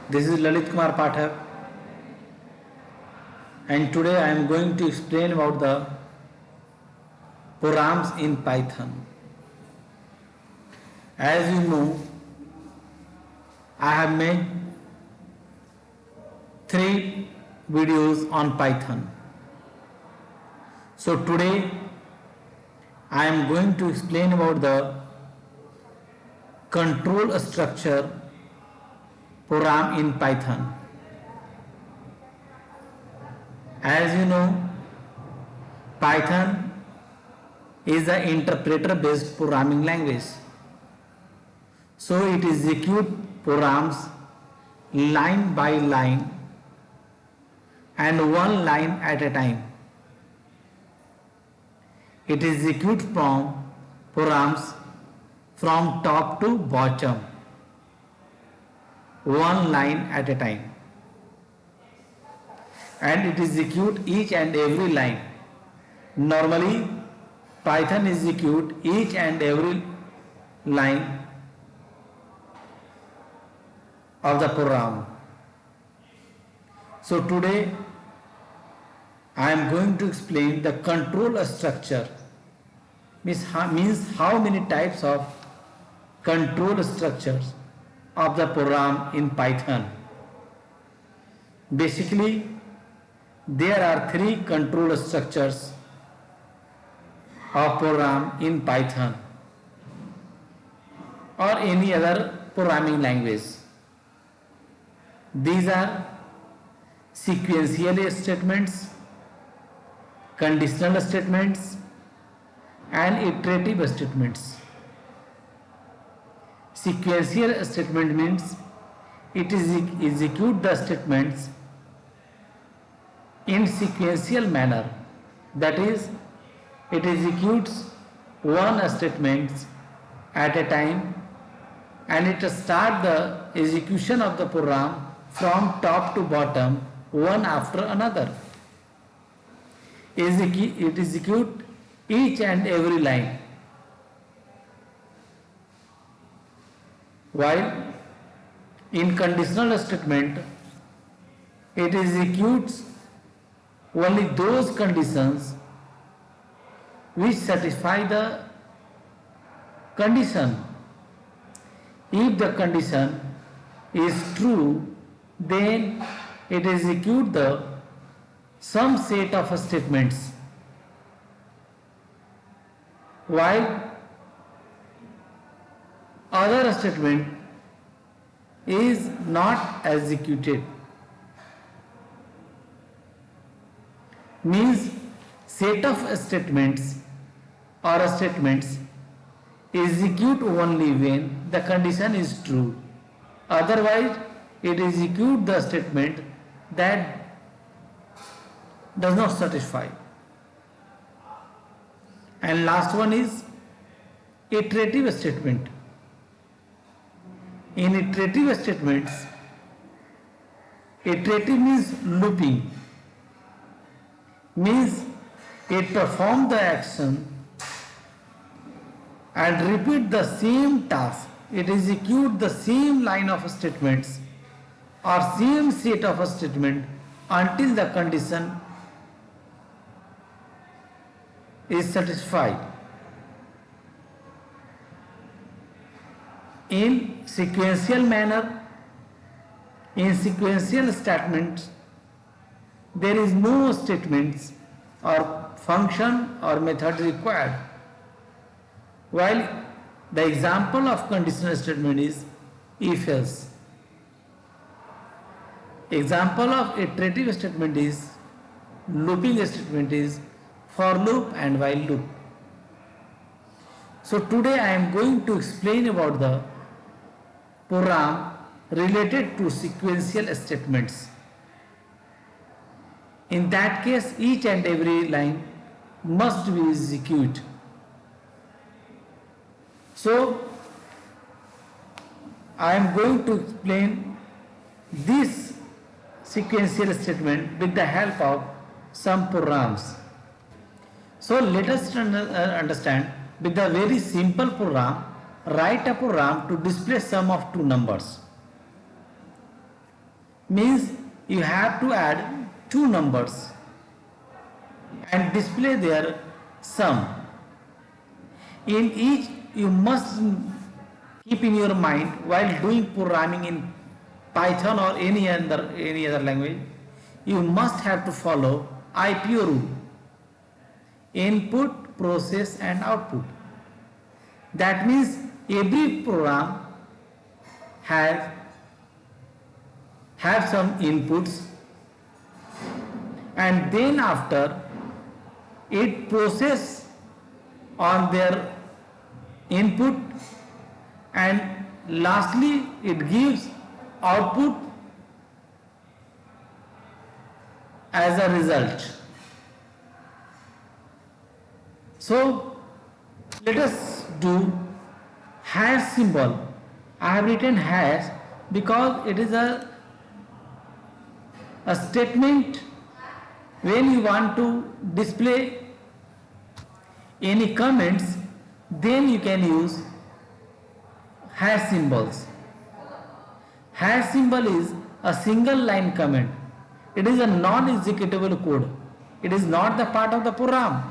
This is Lalit Kumar Pathak, and today I am going to explain about the programs in Python. As you know, I have made 3 videos on Python. So today I am going to explain about the control structure program in Python. As you know, Python is an interpreter based programming language. So it executes programs line by line and one line at a time. It executes programs from top to bottom, one line at a time, and it executes each and every line. Normally, Python executes each and every line of the program. So today I am going to explain the control structure, means how many types of control structures of the program in Python. Basically, there are 3 control structures of program in Python or any other programming language. These are sequential statements, conditional statements, and iterative statements. Sequential statement means it executes the statements in sequential manner. That is, it executes one statement at a time and it starts the execution of the program from top to bottom, one after another. It executes each and every line. While in conditional statement, it executes only those conditions which satisfy the condition. If the condition is true, then it executes the some set of statements, while other statement is not executed. Means set of statements or statements execute only when the condition is true. Otherwise, it executes the statement that does not satisfy. And last one is iterative statement. In iterative statements, iterative means looping, means it performs the action and repeat the same task. It executes the same line of statements or same set of statement until the condition is satisfied. In sequential manner, in sequential statements, there is no statements or function or method required. While the example of conditional statement is if else. Example of iterative statement is looping statement is for loop and while loop. So today I am going to explain about the program related to sequential statements. In that case, each and every line must be executed. So I am going to explain this sequential statement with the help of some programs. So let us understand with a very simple program, write a program to display sum of two numbers. means you have to add two numbers and display their sum. In each, you must keep in your mind while doing programming in Python or any other language, you must have to follow IPO rule: input, process, and output. That means every program has have some inputs, and then after it process on their input, and lastly it gives output as a result. So let us do hash symbol. I have written hash because it is a statement when you want to display any comments, then you can use hash symbols. Hash symbol is a single line comment. It is a non-executable code. It is not the part of the program.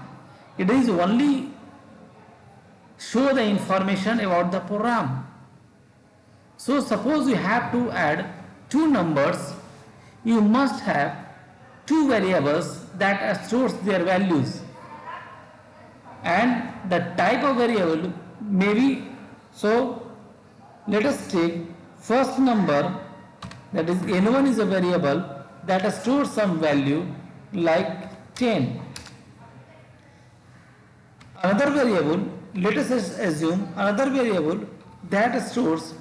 It is only show the information about the program. So suppose you have to add two numbers, you must have two variables that stores their values, and the type of variable may be. So let us take first number, that is n1 is a variable that stores some value like 10. Another variable, let us assume another variable that stores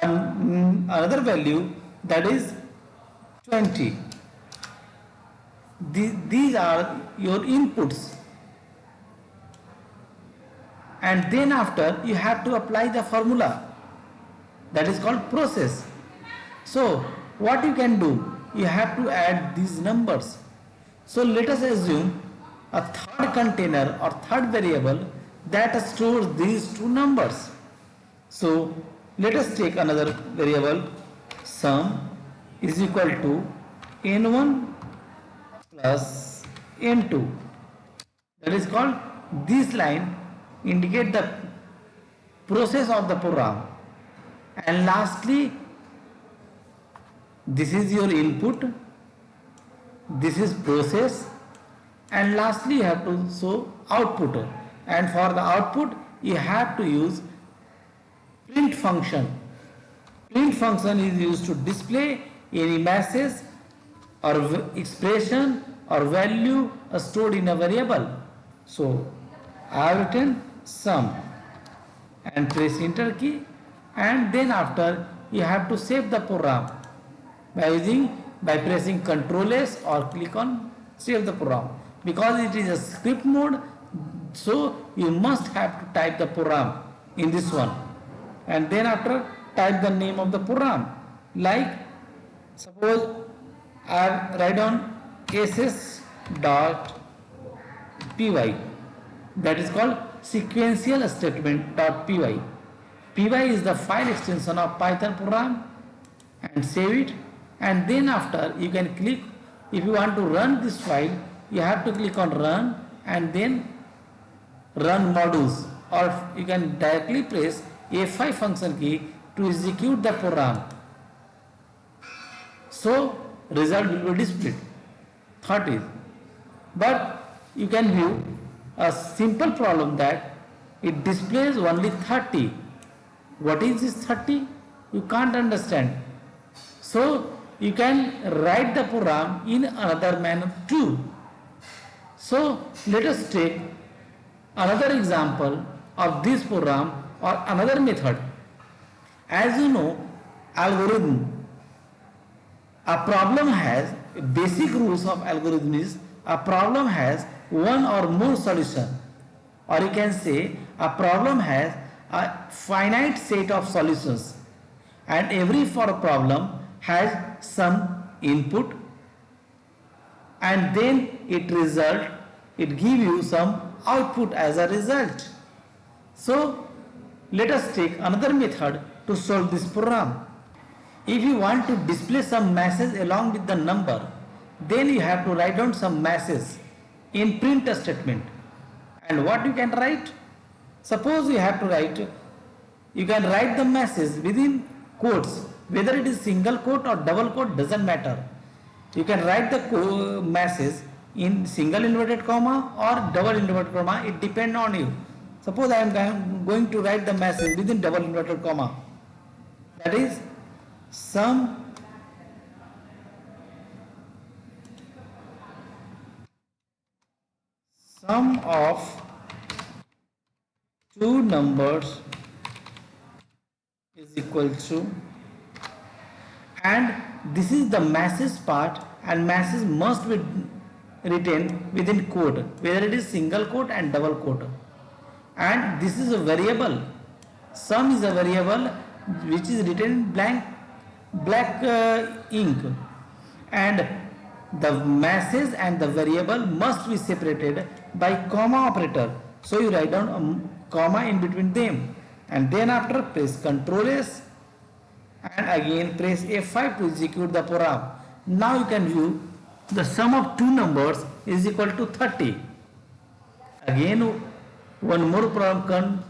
another value, that is 20. These are your inputs, and then after you have to apply the formula, that is called process. So what you can do, you have to add these numbers. So let us assume a third container or third variable that stores these two numbers. So let us take another variable, sum is equal to n1 plus n2. That is called, this line indicate the process of the program, and lastly this is your input, this is process, and lastly you have to show output, and for the output you have to use print function. Print function is used to display any message or expression or value stored in a variable. So I have written sum and press enter key, and then after you have to save the program by pressing Ctrl S or click on save the program. Because it is a script mode, so you must have to type the program in this one, and then after type the name of the program. Like suppose I write on ss.py, that is called sequential statement.py. py is the file extension of Python program, and save it, and then after you can click, if you want to run this file you have to click on run and then run modules, or you can directly press F5 function key to execute the program. So result will be displayed 30. But you can view a simple problem that it displays only 30. What is this 30? You can't understand. So you can write the program in another manner too. So let us take another example of this program or another method. As you know, algorithm, a problem has basic rules of algorithm is a problem has one or more solution, or you can say a problem has a finite set of solutions, and every for problem has some input, and then it give you some output as a result. So let us take another method to solve this program. If you want to display some message along with the number, then you have to write down some message in print statement. And what you can write? Suppose you have to write, you can write the message within quotes, whether it is single quote or double quote doesn't matter. You can write the message in single inverted comma or double inverted comma, it depends on you. Suppose I am going to write the message within double inverted comma, that is sum of two numbers is equal to, and this is the message part, and message must be written within quote, whether it is single quote and double quote. And this is a variable, sum is a variable which is written in black ink, and the message and the variable must be separated by comma operator. So you write down a comma in between them, and then after press Ctrl S and again press F5 to execute the program. Now you can view the sum of two numbers is equal to 30. Again one more problem comes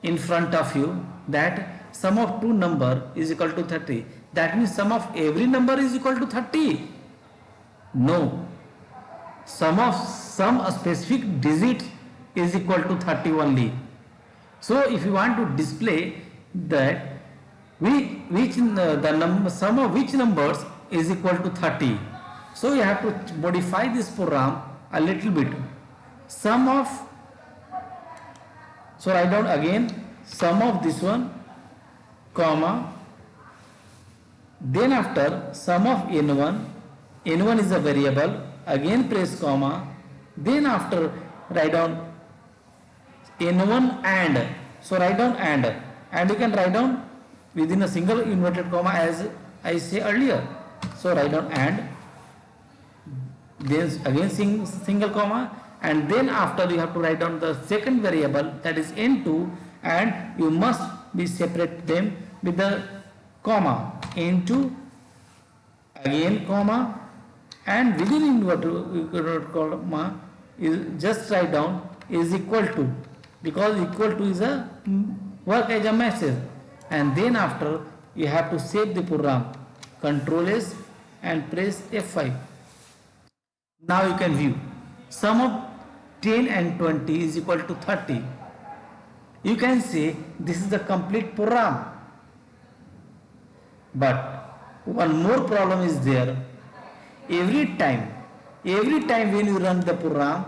in front of you, that sum of two number is equal to 30. That means sum of every number is equal to 30. No, sum of some specific digit is equal to 30 only. So if you want to display that sum of which numbers is equal to 30, so you have to modify this program a little bit. Sum of, so write down again sum of this one, comma, then after sum of n1 is a variable, again press comma, then after write down n1 and, so write down and you can write down within a single inverted comma as I say earlier. So write down and, then again single comma, and then after you have to write down the second variable, that is n2, and you must be separate them with the comma, n2 again comma, and within inverted comma is just write down is equal to, because equal to is a work as a message, and then after you have to save the program, Ctrl S and press F5. Now you can view sum of 10 and 20 is equal to 30. You can say this is the complete program, but one more problem is there. Every time when you run the program,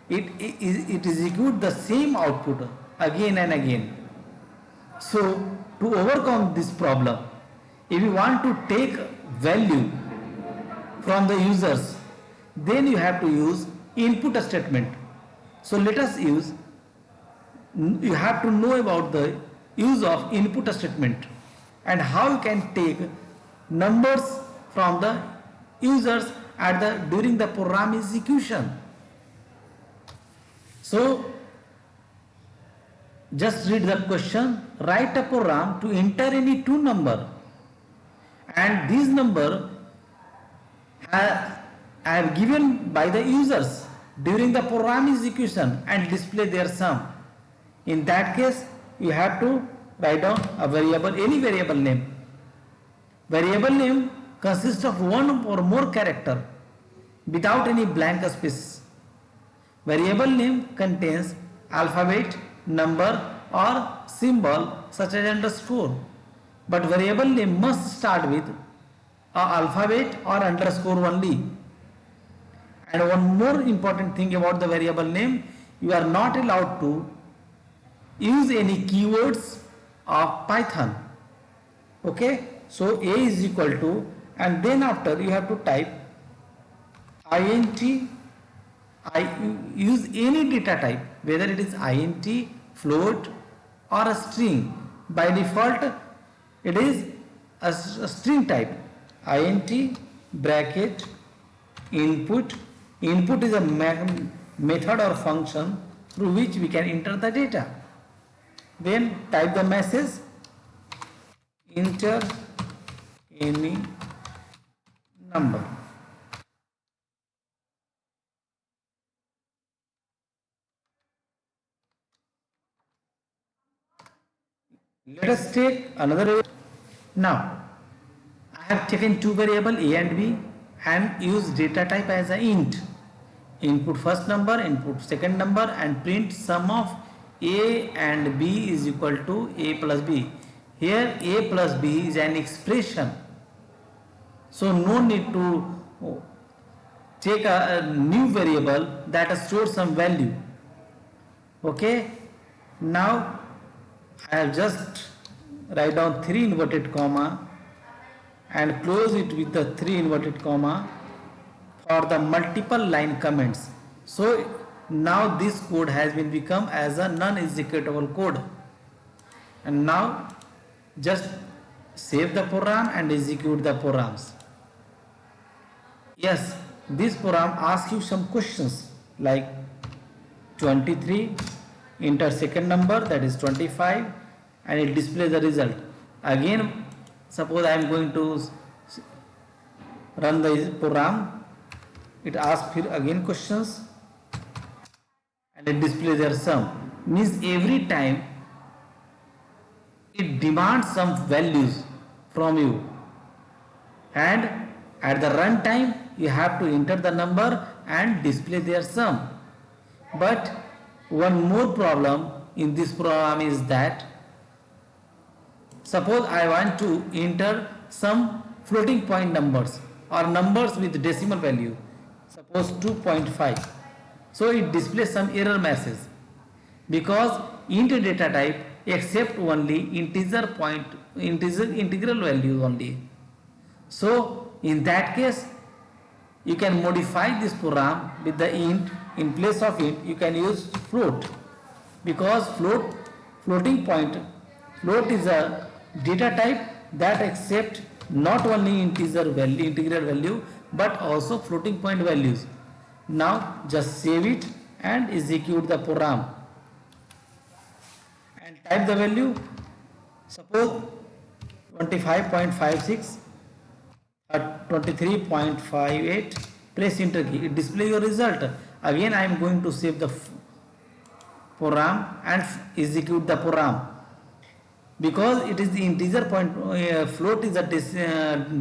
it executes the same output again and again. So to overcome this problem, if you want to take value from the users, then you have to use input statement. So let us use, you have to know about the use of input statement and how you can take numbers from the users during the program execution. So just read the question, write a program to enter any two number, and these number are given by the users during the program execution and display their sum. In that case, you have to write down a variable, any variable name. Variable name consists of one or more character without any blank space. Variable name contains alphabet, number or symbol such as underscore, but variable name must start with a alphabet or underscore only. And one more important thing about the variable name, you are not allowed to use any keywords of Python. Okay, so a is equal to, and then after you have to type int. I use any data type, whether it is int, float or a string. By default it is a string type, int bracket input. Input is a method or function through which we can enter the data. Then type the message, enter any number. Let us take another. Now, I have taken two variables A and B and use data type as an int. Input first number, input second number, and print sum of A and B is equal to A plus B. Here A plus B is an expression, so no need to take a new variable that stores some value. Okay, now I have just write down 3 inverted comma and close it with the 3 inverted comma for the multiple line comments. So now this code has been become as a non-executable code, and now just save the program and execute the programs. Yes, this program asks you some questions like 23, enter second number, that is 25, and it displays the result. Again, suppose I am going to run the program, it asks here again questions and it displays their sum. Means every time it demands some values from you, and at the run time you have to enter the number and display their sum. But one more problem in this program is that suppose I want to enter some floating point numbers or numbers with decimal value, suppose 2.5. So it displays some error message because int data type accept only integral values only. So in that case you can modify this program with the int. In place of int you can use float, because floating point float is a data type that accept not only integral value but also floating point values. Now just save it and execute the program and type the value, suppose 25.56 or 23.58, press enter key, it displays your result. Again I am going to save the program and execute the program. Because it is the integer point, float is a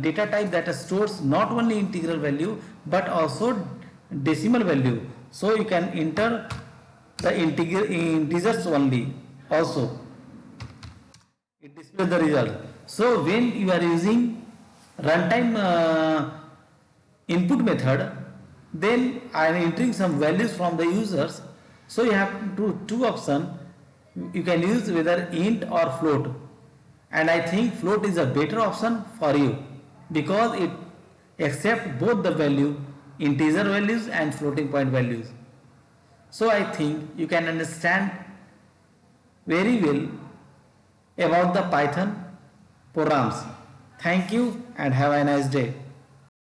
data type that stores not only integral value but also decimal value. So you can enter the integers only also. It displays the result. So when you are using runtime input method, then I am entering some values from the users. So you have two options. You can use whether int or float, and I think float is a better option for you because it accepts both the value, integer values and floating point values. So I think you can understand very well about the Python programs. Thank you and have a nice day.